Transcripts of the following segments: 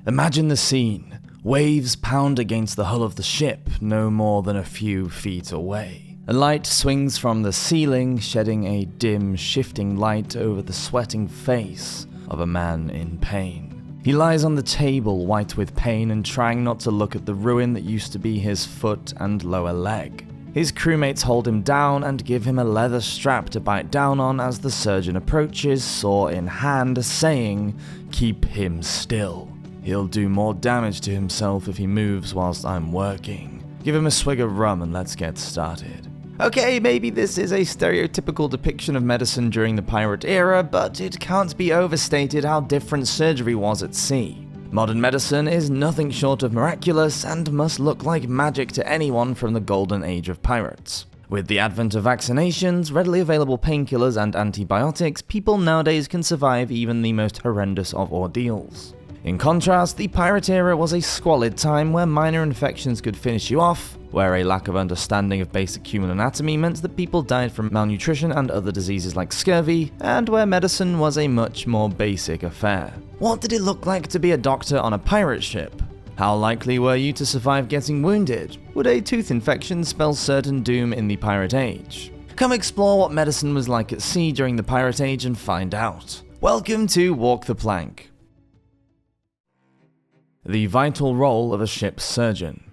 Imagine the scene. Waves pound against the hull of the ship, no more than a few feet away. A light swings from the ceiling, shedding a dim, shifting light over the sweating face of a man in pain. He lies on the table, white with pain and trying not to look at the ruin that used to be his foot and lower leg. His crewmates hold him down and give him a leather strap to bite down on as the surgeon approaches, saw in hand, saying, "Keep him still. He'll do more damage to himself if he moves whilst I'm working. Give him a swig of rum and let's get started." Okay, maybe this is a stereotypical depiction of medicine during the pirate era, but it can't be overstated how different surgery was at sea. Modern medicine is nothing short of miraculous and must look like magic to anyone from the golden age of pirates. With the advent of vaccinations, readily available painkillers and antibiotics, people nowadays can survive even the most horrendous of ordeals. In contrast, the pirate era was a squalid time where minor infections could finish you off, where a lack of understanding of basic human anatomy meant that people died from malnutrition and other diseases like scurvy, and where medicine was a much more basic affair. What did it look like to be a doctor on a pirate ship? How likely were you to survive getting wounded? Would a tooth infection spell certain doom in the pirate age? Come explore what medicine was like at sea during the pirate age and find out. Welcome to Walk the Plank. The vital role of a ship's surgeon.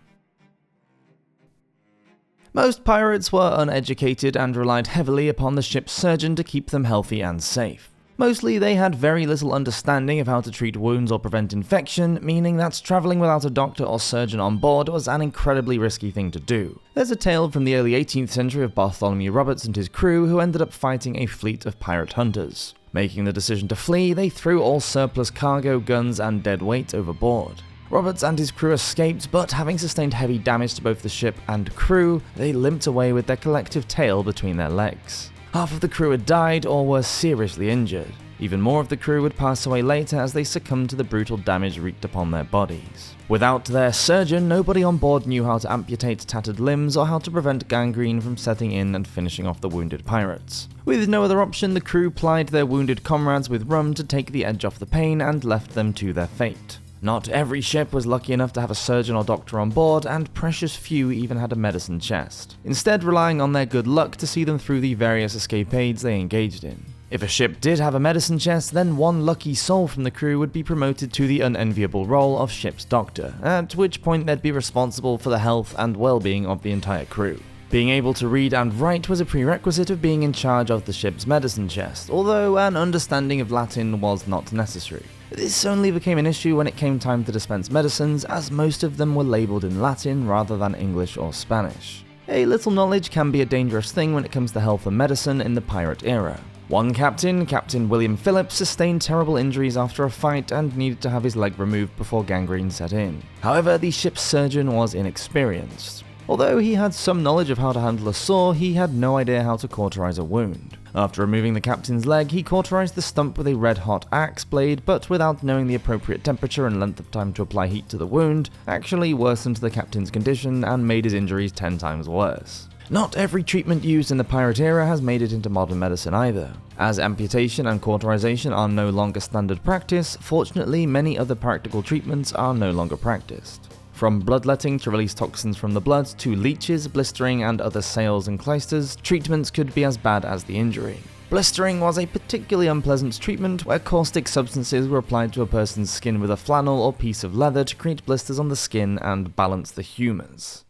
Most pirates were uneducated and relied heavily upon the ship's surgeon to keep them healthy and safe. Mostly they had very little understanding of how to treat wounds or prevent infection, meaning that travelling without a doctor or surgeon on board was an incredibly risky thing to do. There's a tale from the early 18th century of Bartholomew Roberts and his crew who ended up fighting a fleet of pirate hunters. Making the decision to flee, they threw all surplus cargo, guns and dead weight overboard. Roberts and his crew escaped, but having sustained heavy damage to both the ship and crew, they limped away with their collective tail between their legs. Half of the crew had died or were seriously injured. Even more of the crew would pass away later as they succumbed to the brutal damage wreaked upon their bodies. Without their surgeon, nobody on board knew how to amputate tattered limbs or how to prevent gangrene from setting in and finishing off the wounded pirates. With no other option, the crew plied their wounded comrades with rum to take the edge off the pain and left them to their fate. Not every ship was lucky enough to have a surgeon or doctor on board, and precious few even had a medicine chest, instead relying on their good luck to see them through the various escapades they engaged in. If a ship did have a medicine chest, then one lucky soul from the crew would be promoted to the unenviable role of ship's doctor, at which point they'd be responsible for the health and well-being of the entire crew. Being able to read and write was a prerequisite of being in charge of the ship's medicine chest, although an understanding of Latin was not necessary. This only became an issue when it came time to dispense medicines, as most of them were labelled in Latin rather than English or Spanish. A little knowledge can be a dangerous thing when it comes to health and medicine in the pirate era. One captain, Captain William Phillips, sustained terrible injuries after a fight and needed to have his leg removed before gangrene set in. However, the ship's surgeon was inexperienced. Although he had some knowledge of how to handle a sore, he had no idea how to cauterize a wound. After removing the captain's leg, he cauterized the stump with a red-hot axe blade, but without knowing the appropriate temperature and length of time to apply heat to the wound, actually worsened the captain's condition and made his injuries 10 times worse. Not every treatment used in the pirate era has made it into modern medicine either. As amputation and cauterization are no longer standard practice, fortunately many other practical treatments are no longer practiced. From bloodletting to release toxins from the blood to leeches, blistering and other sales and clysters, treatments could be as bad as the injury. Blistering was a particularly unpleasant treatment where caustic substances were applied to a person's skin with a flannel or piece of leather to create blisters on the skin and balance the humours.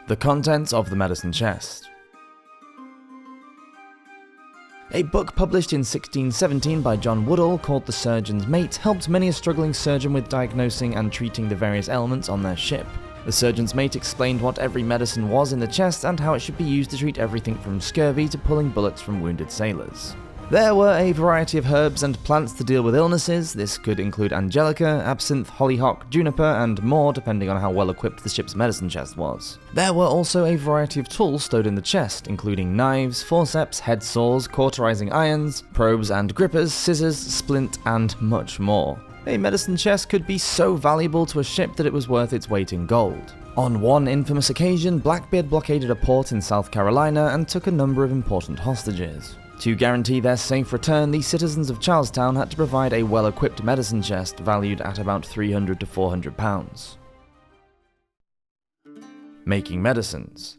The contents of the medicine chest. A book published in 1617 by John Woodall called The Surgeon's Mate helped many a struggling surgeon with diagnosing and treating the various ailments on their ship. The Surgeon's Mate explained what every medicine was in the chest and how it should be used to treat everything from scurvy to pulling bullets from wounded sailors. There were a variety of herbs and plants to deal with illnesses. This could include angelica, absinthe, hollyhock, juniper, and more depending on how well equipped the ship's medicine chest was. There were also a variety of tools stowed in the chest, including knives, forceps, head saws, cauterizing irons, probes and grippers, scissors, splint, and much more. A medicine chest could be so valuable to a ship that it was worth its weight in gold. On one infamous occasion, Blackbeard blockaded a port in South Carolina and took a number of important hostages. To guarantee their safe return, the citizens of Charlestown had to provide a well-equipped medicine chest valued at about £300 to £400. Making medicines.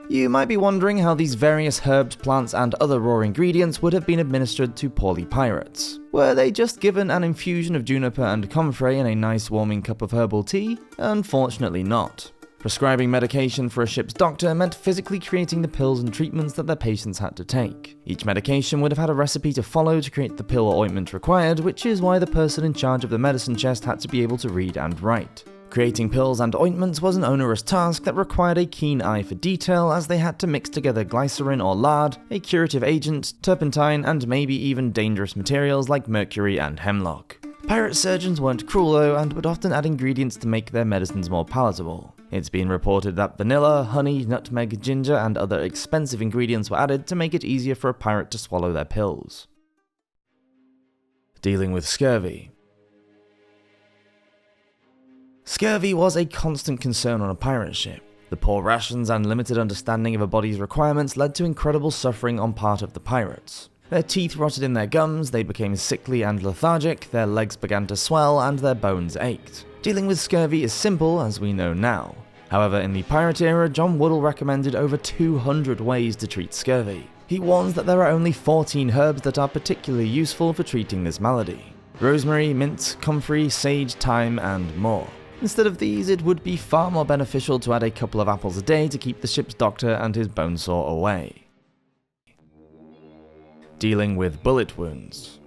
You might be wondering how these various herbs, plants, and other raw ingredients would have been administered to poorly pirates. Were they just given an infusion of juniper and comfrey in a nice warming cup of herbal tea? Unfortunately not. Prescribing medication for a ship's doctor meant physically creating the pills and treatments that their patients had to take. Each medication would have had a recipe to follow to create the pill or ointment required, which is why the person in charge of the medicine chest had to be able to read and write. Creating pills and ointments was an onerous task that required a keen eye for detail, as they had to mix together glycerin or lard, a curative agent, turpentine, and maybe even dangerous materials like mercury and hemlock. Pirate surgeons weren't cruel though, and would often add ingredients to make their medicines more palatable. It's been reported that vanilla, honey, nutmeg, ginger, and other expensive ingredients were added to make it easier for a pirate to swallow their pills. Dealing with scurvy. Scurvy was a constant concern on a pirate ship. The poor rations and limited understanding of a body's requirements led to incredible suffering on part of the pirates. Their teeth rotted in their gums, they became sickly and lethargic, their legs began to swell, and their bones ached. Dealing with scurvy is simple, as we know now. However, in the pirate era, John Woodall recommended over 200 ways to treat scurvy. He warns that there are only 14 herbs that are particularly useful for treating this malady: rosemary, mint, comfrey, sage, thyme, and more. Instead of these, it would be far more beneficial to add a couple of apples a day to keep the ship's doctor and his bonesore away. Dealing with bullet wounds.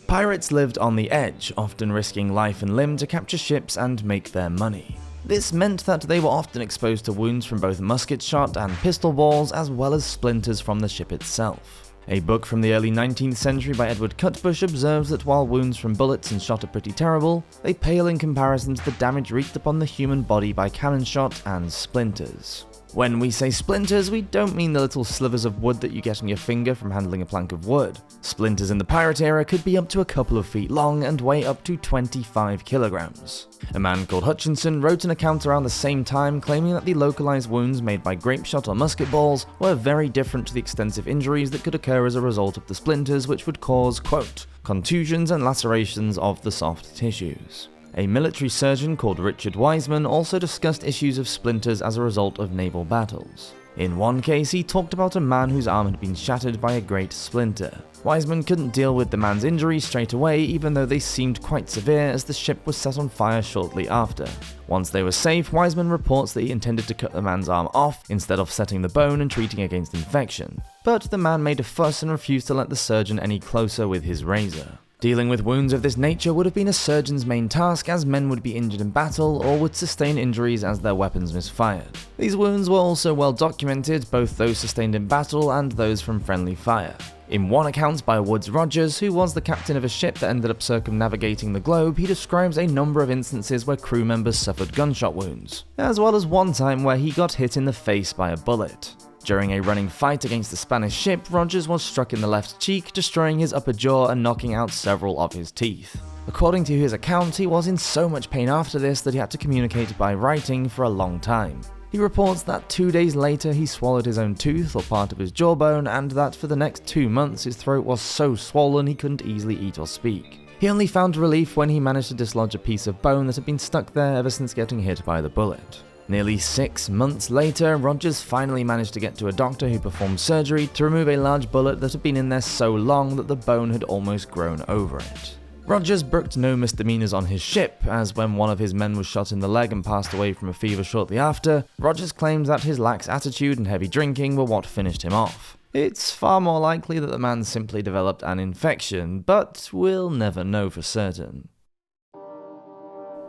Pirates lived on the edge, often risking life and limb to capture ships and make their money. This meant that they were often exposed to wounds from both musket shot and pistol balls, as well as splinters from the ship itself. A book from the early 19th century by Edward Cutbush observes that while wounds from bullets and shot are pretty terrible, they pale in comparison to the damage wreaked upon the human body by cannon shot and splinters. When we say splinters, we don't mean the little slivers of wood that you get on your finger from handling a plank of wood. Splinters in the pirate era could be up to a couple of feet long and weigh up to 25 kilograms. A man called Hutchinson wrote an account around the same time claiming that the localized wounds made by grape shot or musket balls were very different to the extensive injuries that could occur as a result of the splinters, which would cause, quote, contusions and lacerations of the soft tissues. A military surgeon called Richard Wiseman also discussed issues of splinters as a result of naval battles. In one case, he talked about a man whose arm had been shattered by a great splinter. Wiseman couldn't deal with the man's injuries straight away, even though they seemed quite severe, as the ship was set on fire shortly after. Once they were safe, Wiseman reports that he intended to cut the man's arm off instead of setting the bone and treating against infection. But the man made a fuss and refused to let the surgeon any closer with his razor. Dealing with wounds of this nature would have been a surgeon's main task, as men would be injured in battle or would sustain injuries as their weapons misfired. These wounds were also well documented, both those sustained in battle and those from friendly fire. In one account by Woodes Rogers, who was the captain of a ship that ended up circumnavigating the globe, he describes a number of instances where crew members suffered gunshot wounds, as well as one time where he got hit in the face by a bullet. During a running fight against the Spanish ship, Rogers was struck in the left cheek, destroying his upper jaw and knocking out several of his teeth. According to his account, he was in so much pain after this that he had to communicate by writing for a long time. He reports that 2 days later he swallowed his own tooth or part of his jawbone, and that for the next 2 months his throat was so swollen he couldn't easily eat or speak. He only found relief when he managed to dislodge a piece of bone that had been stuck there ever since getting hit by the bullet. Nearly 6 months later, Rogers finally managed to get to a doctor who performed surgery to remove a large bullet that had been in there so long that the bone had almost grown over it. Rogers brooked no misdemeanors on his ship, as when one of his men was shot in the leg and passed away from a fever shortly after, Rogers claimed that his lax attitude and heavy drinking were what finished him off. It's far more likely that the man simply developed an infection, but we'll never know for certain.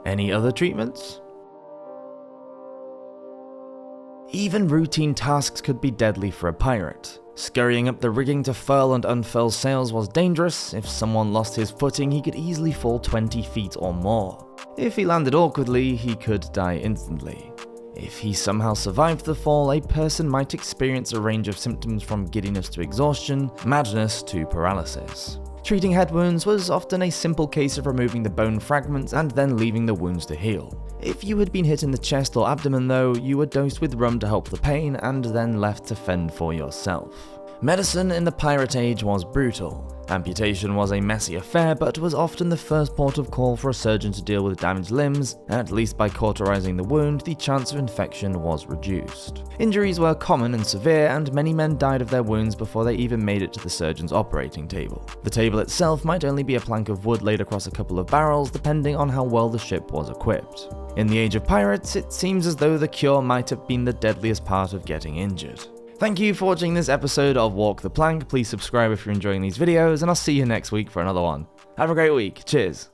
Any other treatments? Even routine tasks could be deadly for a pirate. Scurrying up the rigging to furl and unfurl sails was dangerous. If someone lost his footing, he could easily fall 20 feet or more. If he landed awkwardly, he could die instantly. If he somehow survived the fall, a person might experience a range of symptoms from giddiness to exhaustion, madness to paralysis. Treating head wounds was often a simple case of removing the bone fragments and then leaving the wounds to heal. If you had been hit in the chest or abdomen though, you were dosed with rum to help the pain and then left to fend for yourself. Medicine in the Pirate Age was brutal. Amputation was a messy affair, but was often the first port of call for a surgeon to deal with damaged limbs. At least by cauterizing the wound, the chance of infection was reduced. Injuries were common and severe, and many men died of their wounds before they even made it to the surgeon's operating table. The table itself might only be a plank of wood laid across a couple of barrels, depending on how well the ship was equipped. In the Age of Pirates, it seems as though the cure might have been the deadliest part of getting injured. Thank you for watching this episode of Walk the Plank. Please subscribe if you're enjoying these videos, and I'll see you next week for another one. Have a great week. Cheers.